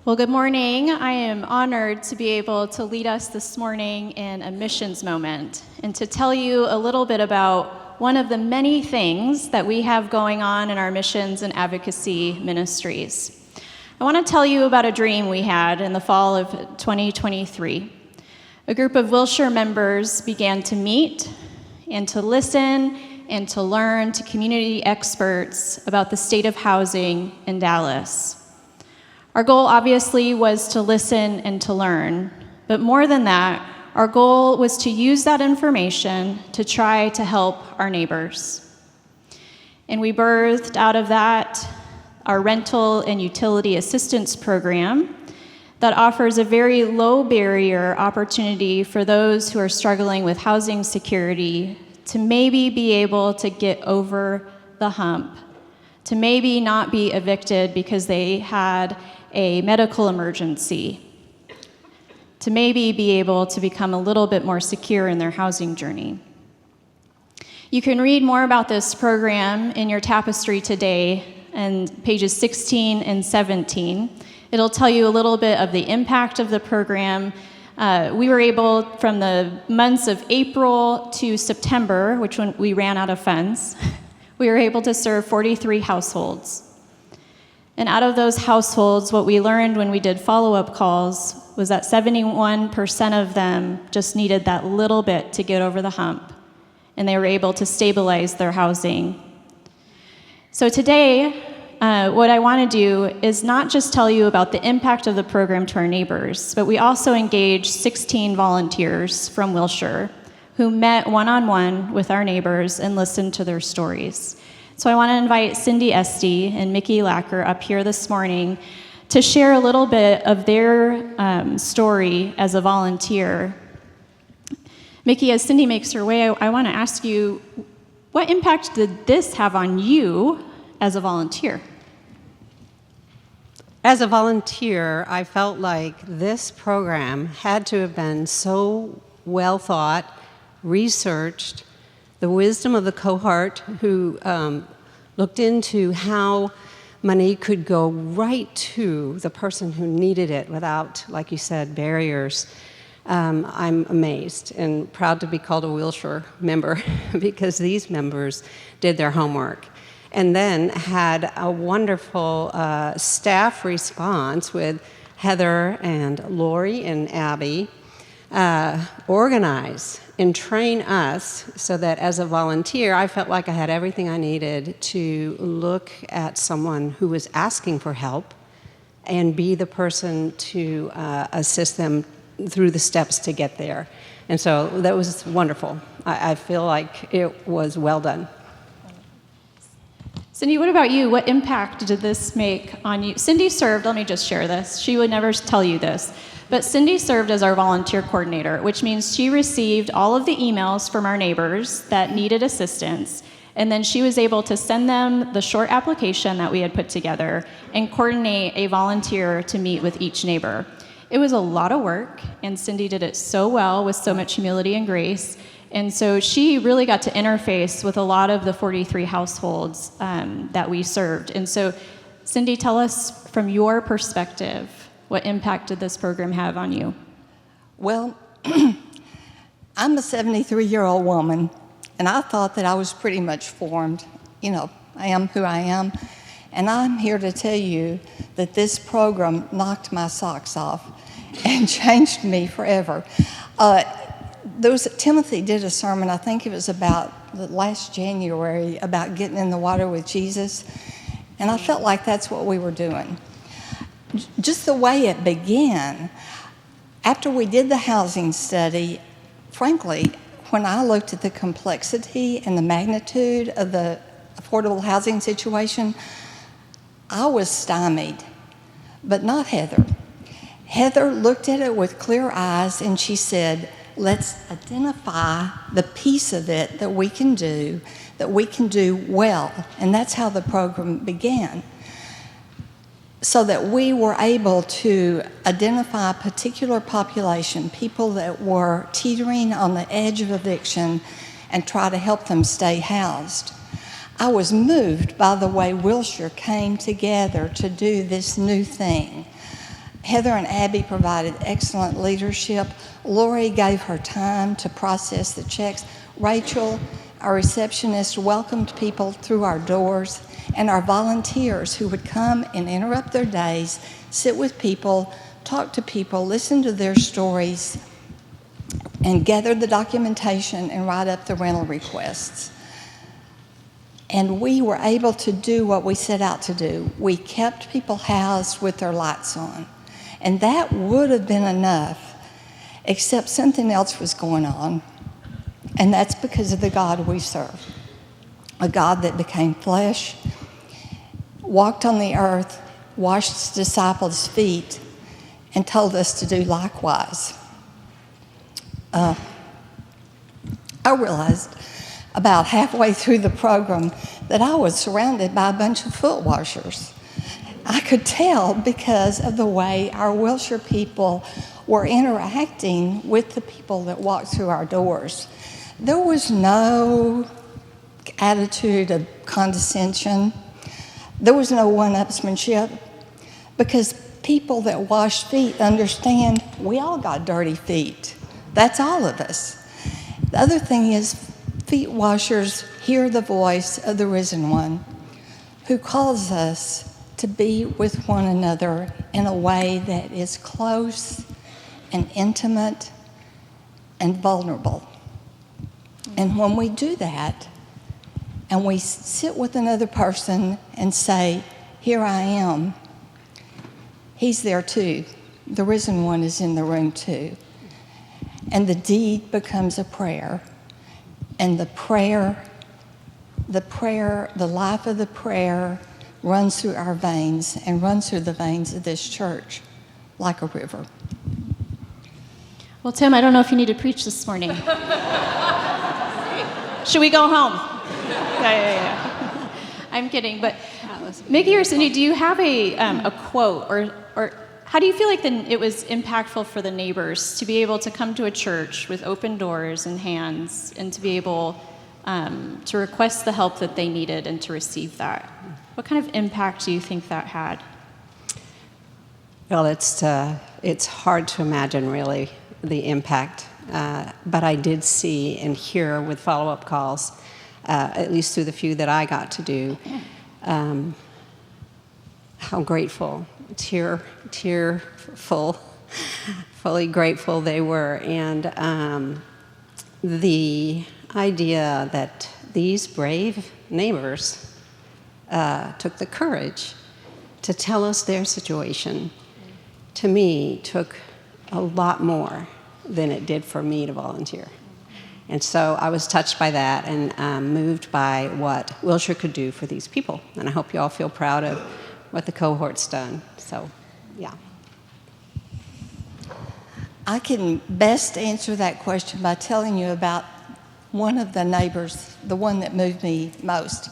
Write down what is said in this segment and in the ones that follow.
Well, good morning. I am honored to be able to lead us this morning in a missions moment and to tell you a little bit about one of the many things that we have going on in our missions and advocacy ministries. I want to tell you about a dream we had in the fall of 2023. A group of Wilshire members began to meet and to listen and to learn to community experts about the state of housing in Dallas. Our goal obviously was to listen and to learn, but more than that, our goal was to use that information to try to help our neighbors. And we birthed out of that our rental and utility assistance program that offers a very low barrier opportunity for those who are struggling with housing security to maybe be able to get over the hump, to maybe not be evicted because they had a medical emergency, to maybe be able to become a little bit more secure in their housing journey. You can read more about this program in your tapestry today and pages 16 and 17. It'll tell you a little bit of the impact of the program. We were able, from the months of April to September, which when we ran out of funds, we were able to serve 43 households. And out of those households, what we learned when we did follow-up calls was that 71% of them just needed that little bit to get over the hump, and they were able to stabilize their housing. So today, what I want to do is not just tell you about the impact of the program to our neighbors, but we also engaged 16 volunteers from Wilshire who met one-on-one with our neighbors and listened to their stories. So I want to invite Cindy Estee and Micki up here this morning to share a little bit of their story as a volunteer. Micki, as Cindy makes her way, I want to ask you, what impact did this have on you as a volunteer? As a volunteer, I felt like this program had to have been so well thought, researched, the wisdom of the cohort who looked into how money could go right to the person who needed it without, like you said, barriers. I'm amazed and proud to be called a Wilshire member because these members did their homework and then had a wonderful staff response with Heather and Lori and Abby organize and train us so that as a volunteer, I felt like I had everything I needed to look at someone who was asking for help and be the person to assist them through the steps to get there. And so that was wonderful. I feel like it was well done. Cindy, what about you? What impact did this make on you? Cindy served, let me just share this. She would never tell you this, but Cindy served as our volunteer coordinator, which means she received all of the emails from our neighbors that needed assistance, and then she was able to send them the short application that we had put together and coordinate a volunteer to meet with each neighbor. It was a lot of work, and Cindy did it so well with so much humility and grace. And so she really got to interface with a lot of the 43 households that we served. And so, Cindy, tell us from your perspective, what impact did this program have on you? Well, I'm a 73-year-old woman, and I thought that I was pretty much formed. You know, I am who I am. And I'm here to tell you that this program knocked my socks off and changed me forever. Timothy did a sermon, I think it was about last January, about getting in the water with Jesus. And I felt like that's what we were doing. Just the way it began, after we did the housing study, frankly, when I looked at the complexity and the magnitude of the affordable housing situation, I was stymied, but not Heather. Heather looked at it with clear eyes and she said, let's identify the piece of it that we can do well. And that's how the program began. So that we were able to identify a particular population, people that were teetering on the edge of eviction, and try to help them stay housed. I was moved by the way Wilshire came together to do this new thing. Heather and Abby provided excellent leadership. Lori gave her time to process the checks. Rachel, our receptionist, welcomed people through our doors, and our volunteers who would come and interrupt their days, sit with people, talk to people, listen to their stories, and gather the documentation and write up the rental requests. And we were able to do what we set out to do. We kept people housed with their lights on. And that would have been enough, except something else was going on. And that's because of the God we serve. A God that became flesh, walked on the earth, washed his disciples' feet, and told us to do likewise. I realized about halfway through the program that I was surrounded by a bunch of foot washers. I could tell because of the way our Wilshire people were interacting with the people that walked through our doors. There was no attitude of condescension. There was no one-upsmanship, because people that wash feet understand we all got dirty feet. That's all of us. The other thing is, feet washers hear the voice of the risen one who calls us to be with one another in a way that is close and intimate and vulnerable. And when we do that, and we sit with another person and say, "Here I am," he's there too. The risen one is in the room too. And the deed becomes a prayer. And the life of the prayer runs through our veins and runs through the veins of this church like a river. Well, Tim, I don't know if you need to preach this morning. Should we go home? Yeah. I'm kidding, but Micki or Cindy, do you have a quote, or how do you feel like it was impactful for the neighbors to be able to come to a church with open doors and hands, and to be able to request the help that they needed and to receive that? What kind of impact do you think that had? Well, it's hard to imagine, really, the impact. But I did see and hear with follow-up calls, at least through the few that I got to do, how grateful, fully grateful they were. And the idea that these brave neighbors took the courage to tell us their situation, to me, took a lot more than it did for me to volunteer. And so I was touched by that and moved by what Wilshire could do for these people. And I hope you all feel proud of what the cohort's done. So, yeah. I can best answer that question by telling you about one of the neighbors, the one that moved me most.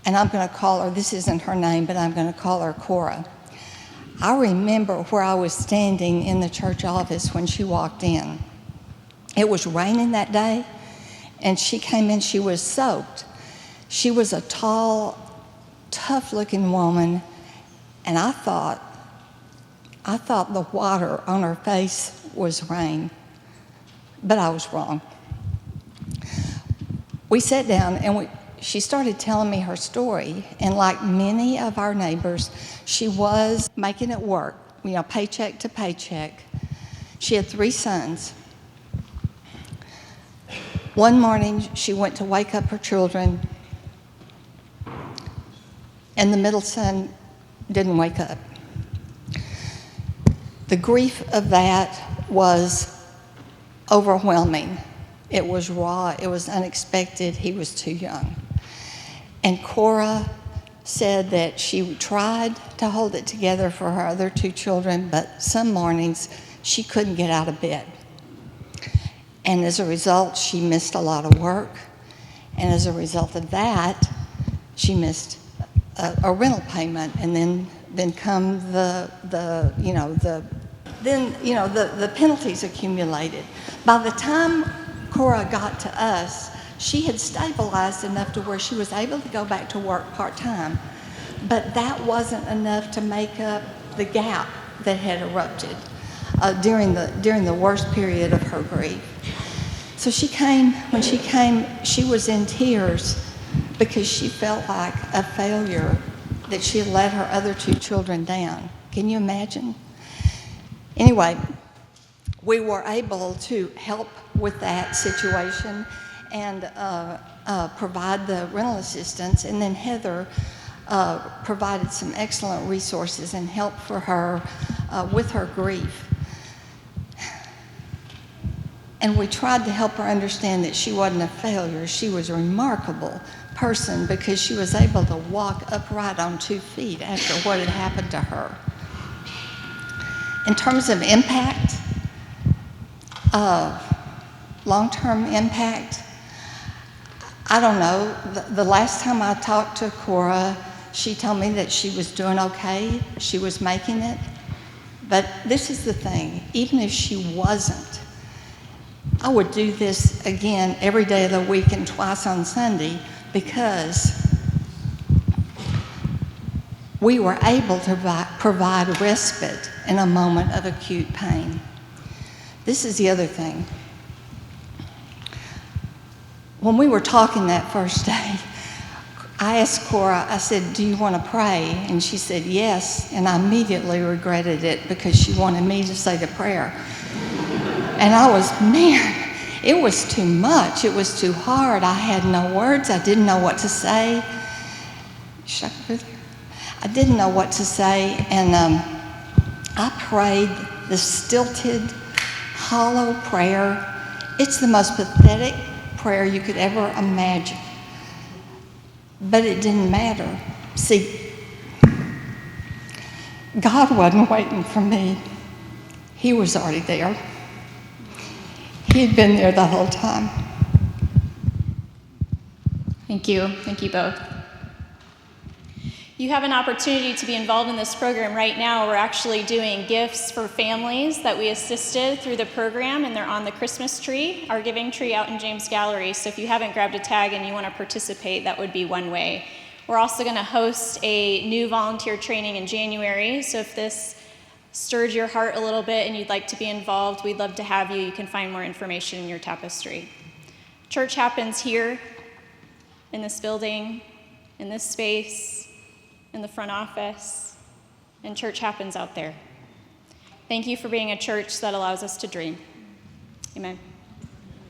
And I'm going to call her, this isn't her name, but I'm going to call her Cora. I remember where I was standing in the church office when she walked in. It was raining that day, and she came in, she was soaked. She was a tall, tough-looking woman, and I thought the water on her face was rain, but I was wrong. We sat down, and she started telling me her story, and like many of our neighbors, she was making it work, paycheck to paycheck. She had 3 sons. One morning, she went to wake up her children, and the middle son didn't wake up. The grief of that was overwhelming. It was raw, it was unexpected, he was too young. And Cora said that she tried to hold it together for her other 2 children, but some mornings she couldn't get out of bed. And as a result, she missed a lot of work. And as a result of that, she missed a rental payment. And then come the penalties accumulated. By the time Cora got to us, she had stabilized enough to where she was able to go back to work part-time. But that wasn't enough to make up the gap that had erupted during the worst period of her grief. So when she came, she was in tears because she felt like a failure, that she had let her other 2 children down. Can you imagine? Anyway, we were able to help with that situation and provide the rental assistance, and then Heather provided some excellent resources and help for her with her grief. And we tried to help her understand that she wasn't a failure. She was a remarkable person because she was able to walk upright on 2 feet after what had happened to her. In terms of impact, long-term impact, I don't know. The last time I talked to Cora, she told me that she was doing okay. She was making it. But this is the thing. Even if she wasn't, I would do this again every day of the week and twice on Sunday, because we were able to provide respite in a moment of acute pain. This is the other thing. When we were talking that first day, I asked Cora, I said, "Do you want to pray?" And she said, "Yes." And I immediately regretted it because she wanted me to say the prayer. And it was too much. It was too hard. I had no words. I didn't know what to say. I didn't know what to say. And I prayed the stilted, hollow prayer. It's the most pathetic prayer you could ever imagine. But it didn't matter. See, God wasn't waiting for me. He was already there. He had been there the whole time. Thank you. Thank you both. You have an opportunity to be involved in this program right now. We're actually doing gifts for families that we assisted through the program, and they're on the Christmas tree, our giving tree out in James Gallery. So if you haven't grabbed a tag and you want to participate, that would be one way. We're also going to host a new volunteer training in January. So if this stirred your heart a little bit and you'd like to be involved, we'd love to have you. You can find more information in your tapestry. Church happens here, in this building, in this space, in the front office, and church happens out there. Thank you for being a church that allows us to dream. Amen.